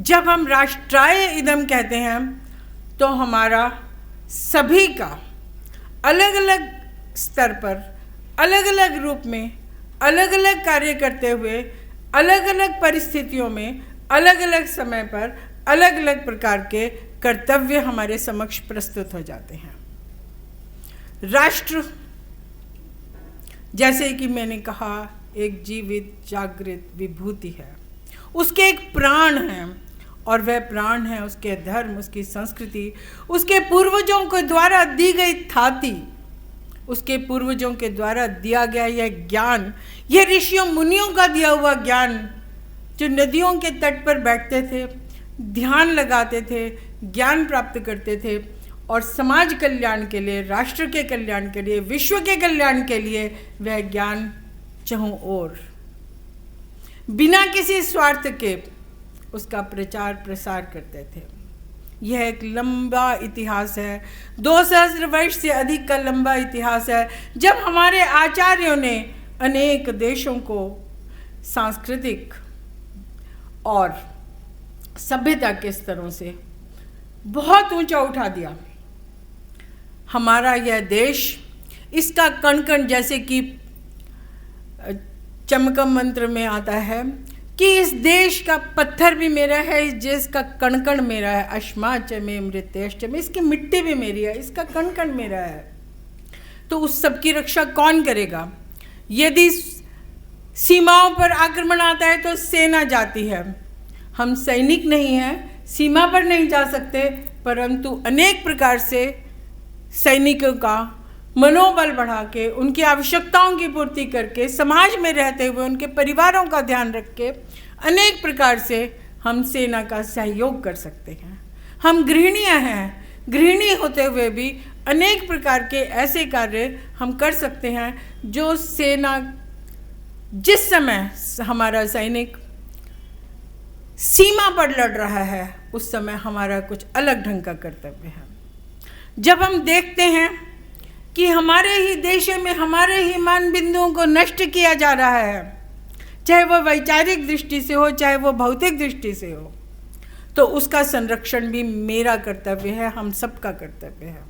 जब हम राष्ट्राय इदम कहते हैं तो हमारा सभी का अलग अलग स्तर पर, अलग अलग रूप में, अलग अलग कार्य करते हुए, अलग अलग परिस्थितियों में, अलग अलग समय पर अलग अलग प्रकार के कर्तव्य हमारे समक्ष प्रस्तुत हो जाते हैं। राष्ट्र, जैसे कि मैंने कहा, एक जीवित जागृत विभूति है। उसके एक प्राण हैं और वह प्राण है उसके धर्म, उसकी संस्कृति, उसके पूर्वजों के द्वारा दी गई थाती, उसके पूर्वजों के द्वारा दिया गया यह ज्ञान, यह ऋषियों मुनियों का दिया हुआ ज्ञान, जो नदियों के तट पर बैठते थे, ध्यान लगाते थे, ज्ञान प्राप्त करते थे और समाज कल्याण के लिए, राष्ट्र के कल्याण के लिए, विश्व के कल्याण के लिए वह ज्ञान चहुं ओर बिना किसी स्वार्थ के उसका प्रचार प्रसार करते थे। यह एक लंबा इतिहास है, 2000 वर्ष से अधिक का लंबा इतिहास है, जब हमारे आचार्यों ने अनेक देशों को सांस्कृतिक और सभ्यता के स्तरों से बहुत ऊंचा उठा दिया। हमारा यह देश, इसका कण कण, जैसे कि चमकम मंत्र में आता है कि इस देश का पत्थर भी मेरा है, इस देश का कण कण मेरा है, अश्मा च में मृत्यश्च में, इसकी मिट्टी भी मेरी है, इसका कण कण मेरा है। तो उस सब की रक्षा कौन करेगा? यदि सीमाओं पर आक्रमण आता है तो सेना जाती है। हम सैनिक नहीं हैं, सीमा पर नहीं जा सकते, परंतु अनेक प्रकार से सैनिकों का मनोबल बढ़ा के, उनकी आवश्यकताओं की पूर्ति करके, समाज में रहते हुए उनके परिवारों का ध्यान रख के अनेक प्रकार से हम सेना का सहयोग कर सकते हैं। हम गृहिणियाँ हैं, गृहिणी होते हुए भी अनेक प्रकार के ऐसे कार्य हम कर सकते हैं जो सेना, जिस समय हमारा सैनिक सीमा पर लड़ रहा है उस समय हमारा कुछ अलग ढंग का कर्तव्य है। जब हम देखते हैं कि हमारे ही देश में हमारे ही मान बिंदुओं को नष्ट किया जा रहा है, चाहे वह वैचारिक दृष्टि से हो, चाहे वो भौतिक दृष्टि से हो, तो उसका संरक्षण भी मेरा कर्तव्य है, हम सबका कर्तव्य है।